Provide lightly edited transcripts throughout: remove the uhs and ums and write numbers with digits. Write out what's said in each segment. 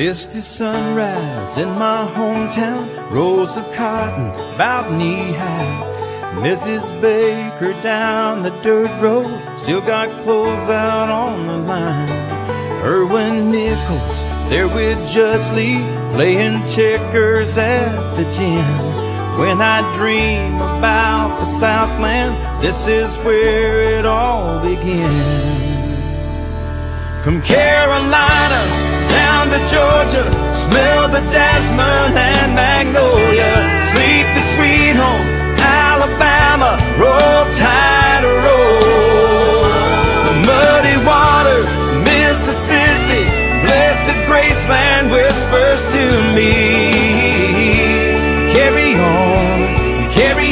Misty sunrise in my hometown, rows of cotton about knee-high. Mrs. Baker down the dirt road, still got clothes out on the line. Irwin Nichols there with Judge Lee, playing checkers at the gin. When I dream about the Southland, this is where it all begins. From Carolina down to Georgia, smell the jasmine and magnolia. Sleepy sweet home, Alabama, roll tide, roll. Muddy water, Mississippi, blessed Graceland whispers to me. Carry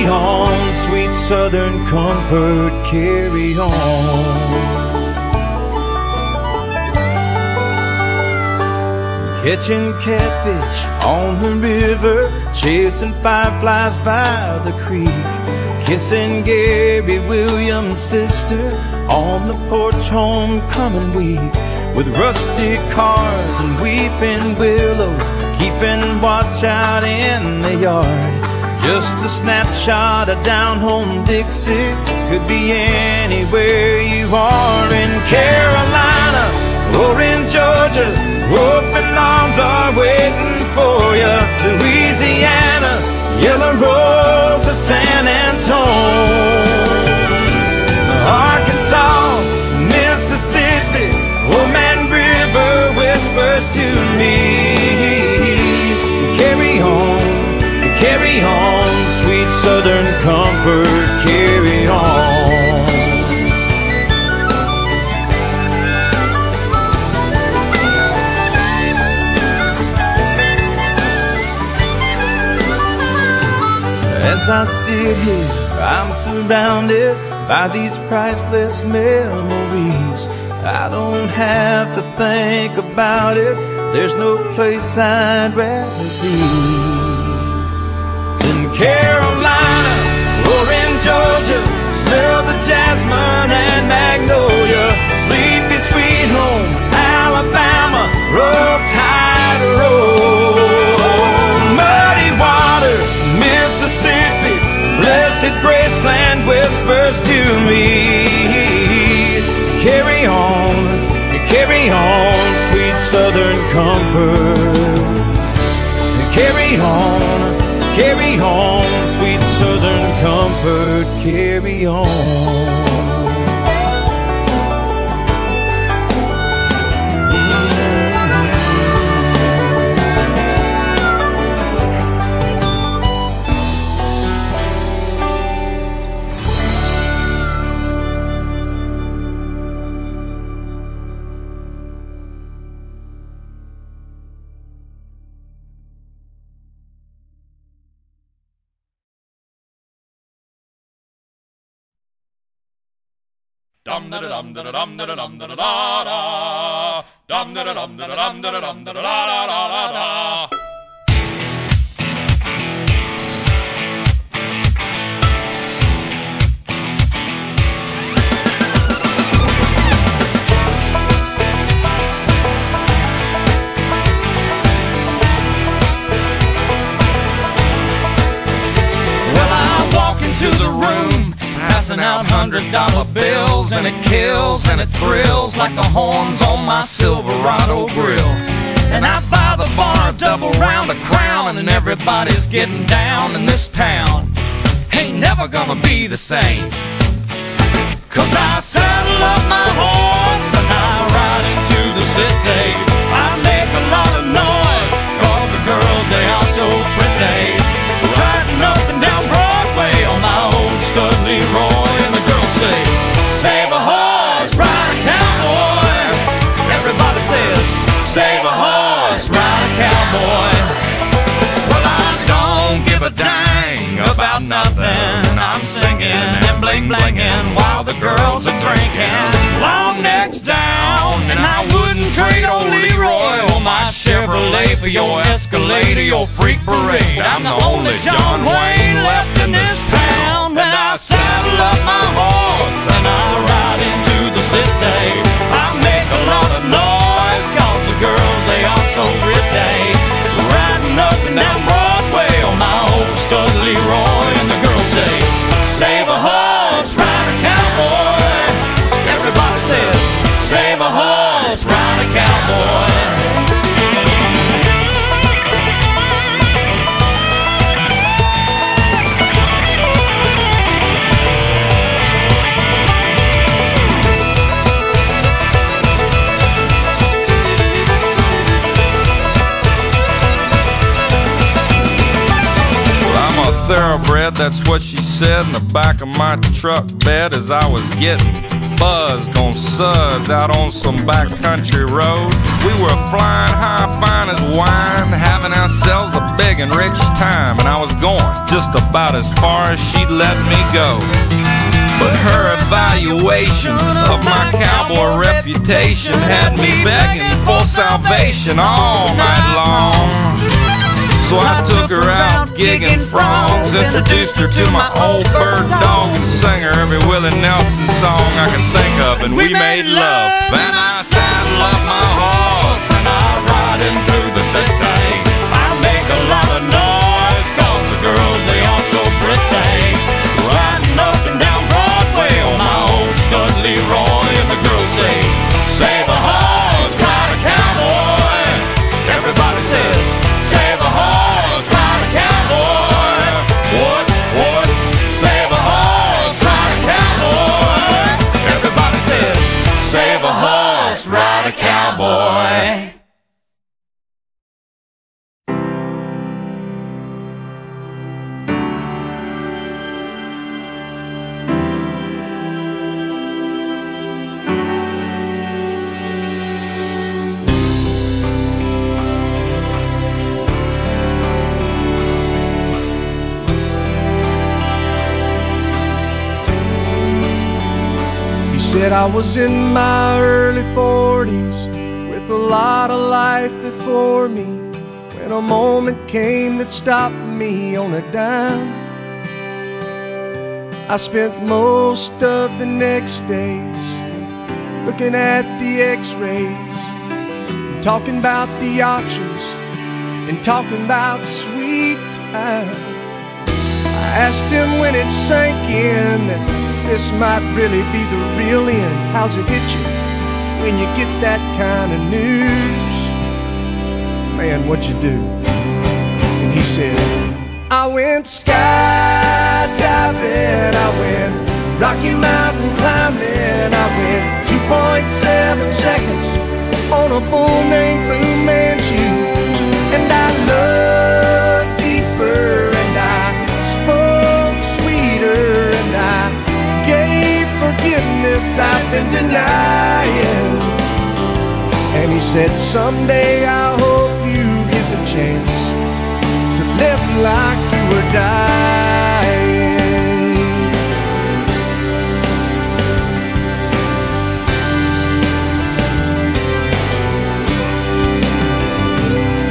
on, sweet Southern comfort, carry on. Catching catfish on the river, chasing fireflies by the creek, kissing Gary Williams' sister on the porch homecoming week, with rusty cars and weeping willows, keeping watch out in the yard. Just a snapshot of down home Dixie, could be anywhere you are. In Carolina or in Georgia, open arms are waiting for you. Louisiana, Yellow Rose of San Antone. Arkansas, Mississippi, Old Man River whispers to me. Carry on, sweet Southern comfort, carry on. As I sit here, I'm surrounded by these priceless memories. I don't have to think about it, there's no place I'd rather be. Carolina or in Georgia, smell the jasmine and magnolia. Sleepy sweet home, Alabama, roll tide, roll. Muddy water, Mississippi, blessed Graceland whispers to me. Carry on, sweet Southern comfort. Carry on, sweet Southern comfort, carry on. Dum da dum da dum da dum da da da dum da dum da dum da dum da da da. Well, I walk into the room, passing out $100 bills, and it kills and it thrills like the horns on my Silverado grill. And I buy the bar a double round of Crown, and everybody's getting down in this town. Ain't never gonna be the same, 'cause I saddle up my horse and I ride into the city. I make a lot of noise 'cause the girls, they are so pretty. Riding up and down Broadway on my old stud Leroy, and the girls say, save a horse, ride a cowboy. Everybody says, save a horse, ride a cowboy. Well, I don't give a dang about nothing. I'm singing and bling-blinging while the girls are drinking. Long necks down, and I wouldn't trade old Leroy or my Chevrolet for your Escalade or your Freak Parade. I'm the only John Wayne left in this town. When I saddle up my horse and I ride into the city, I make a lot of noise 'cause the girls, they are so pretty. Riding up and down Broadway on my old stud Leroy, and the girls say, save a horse, ride a cowboy. Everybody says, save a horse, ride a cowboy. Thoroughbred, that's what she said in the back of my truck bed as I was getting buzzed on suds out on some backcountry road. We were flying high, fine as wine, having ourselves a big and rich time, and I was going just about as far as she'd let me go. But her evaluation of my cowboy reputation had me begging for salvation all night long. So I took her out gigging frogs, introduced her to my old bird dog, and sang her every Willie Nelson song I can think of, and we made love. Then I saddle up my horse and I ride him through the city. I make a lot of noise, cause the girls, they are so pretty. Riding up and down Broadway on my old stud Leroy, and the girls say, save a horse, ride a cowboy. Everybody says, save a horse, ride a cowboy. What? Save a horse, ride a cowboy. Everybody says, save a horse, ride a cowboy. Said I was in my early 40s with a lot of life before me, when a moment came that stopped me on a dime. I spent most of the next days looking at the x-rays, talking about the options and talking about sweet time. I asked him when it sank in that this might really be the real end. How's it hit you when you get that kind of news? Man, what'd you do? And he said, I went skydiving, I went Rocky Mountain climbing, I went 2.7 seconds on a bull named Blue Manchu, and I loved deeper, and I spoke sweeter, and I gave forgiveness I've been denying. And he said, someday I hope you get the chance to live like you were dying.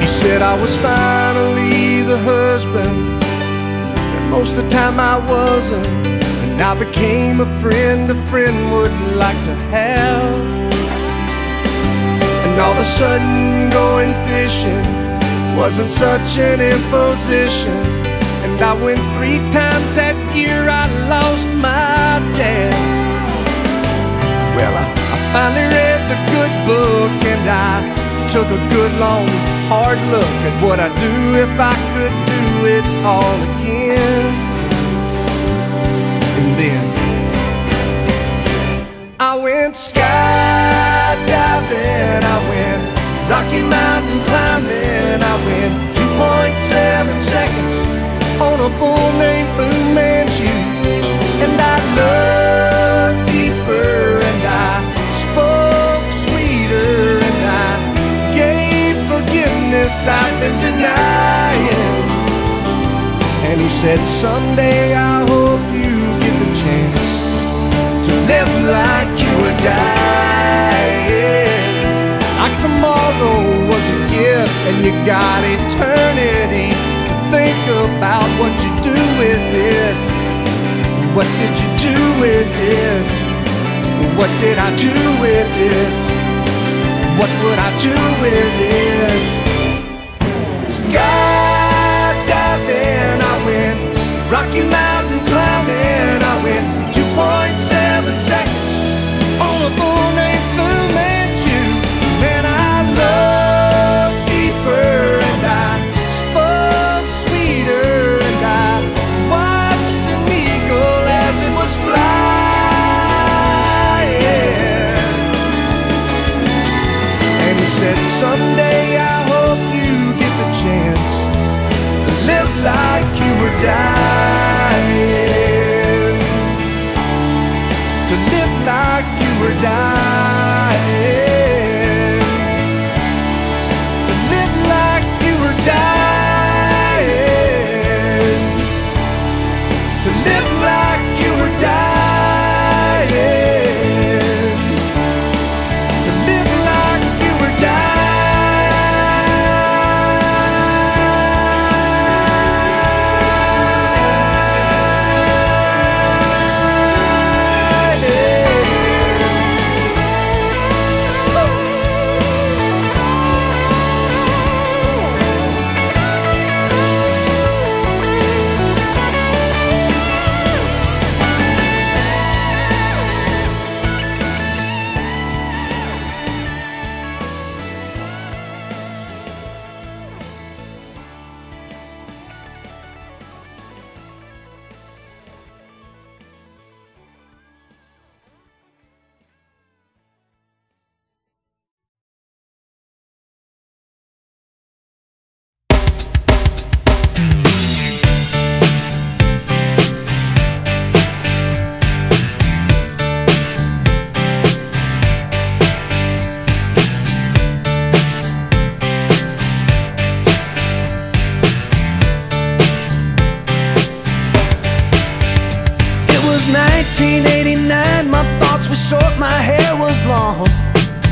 He said I was finally the husband that most of the time I wasn't, and I became a friend would like to have. And all of a sudden going fishing wasn't such an imposition, and I went 3 times that year. I lost my dad. Well, I finally read the good book, and I took a good long hard look at what I'd do if I could do it all again. And then I went skydiving, I went Rocky Mountain climbing, I went 2.7 seconds on a bull named Blue Manchu, and I loved deeper, and I spoke sweeter, and I gave forgiveness I've been denying. And he said, someday I hope you get the chance to live like you were dying. Like tomorrow was a gift, and you got eternity to think about what you do with it. What did you do with it? What did I do with it? what would I do with it? Skydiving, I went Rocky Mountain climbing, I went 2.7 seconds on a bull named Fu Manchu. Man, I loved deeper and I spoke sweeter and I watched an eagle as it was flying. And he said, someday I hope you get the chance to live like you were dying, to live like you were dying, to live like you were dying, to live like you were dying, to live like you were dying. It was 1989, my thoughts were short, my hair was long,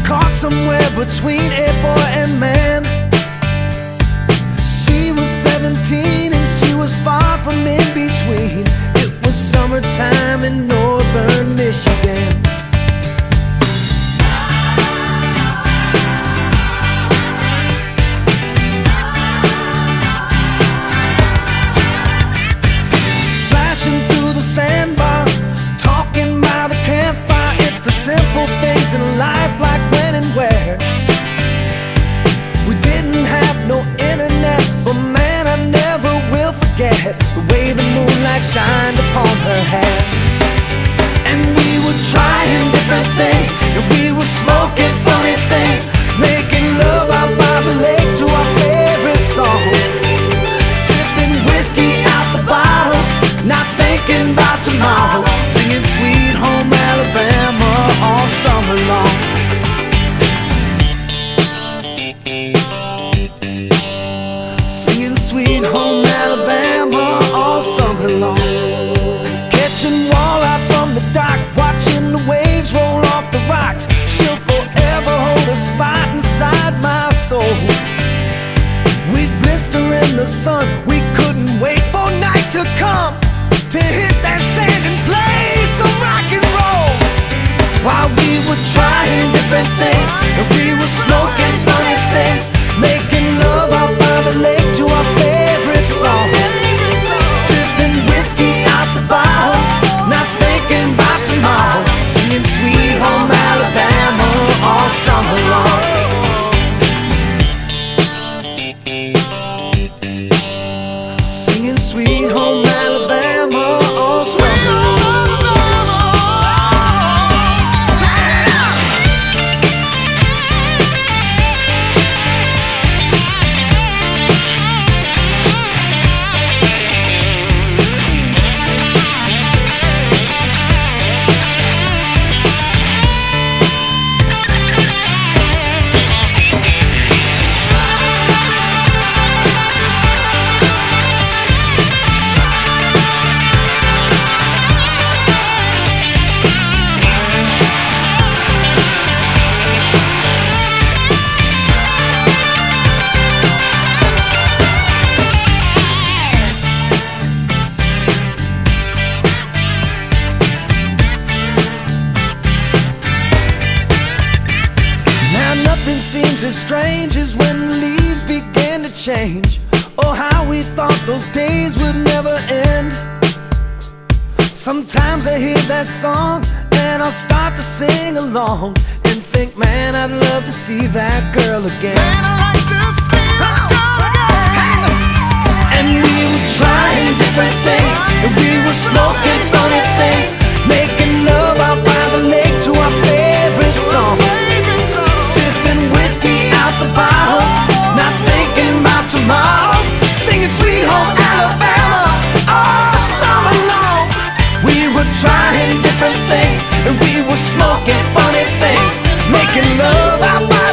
caught somewhere between a boy and man. She was 17 and she was far from in between. It was summertime in northern Michigan. Splashing through the sandbar, talking by the campfire. It's the simple things in life, like when and where. We didn't have no internet, but man, I never will forget the way the moonlight shined upon her hair. And we were trying different things, and we were smoking funny things, making love out by the lake to our favorite song, sipping whiskey out the bottle, not thinking about tomorrow, singing Sweet Home Alabama all summer long. Singing Sweet Home Alabama all summer long. Catching walleye from the dock, watching the waves roll off the rocks. She'll forever hold a spot inside my soul. We'd blister in the sun, we couldn't wait for night to come to hit that sand and play some rock and roll. While we were trying different things, and we were smoking funny things, making love out by the lake to our favorite song, sipping whiskey out the bottle, not thinking about tomorrow, singing Sweet Home Alabama all summer long. Singing Sweet Home Alabama all summer long. strange is when the leaves begin to change. Oh, how we thought those days would never end. Sometimes I hear that song and I'll start to sing along and think, man, I'd love to see that girl again. Man, I'd like to see that girl again. And we were trying different things, and we were smoking funny things, making love out by the lake to our favorite song, sipping whiskey out the bottle, not thinking about tomorrow, singing Sweet Home Alabama all summer long. We were trying different things, and we were smoking funny things, making love out by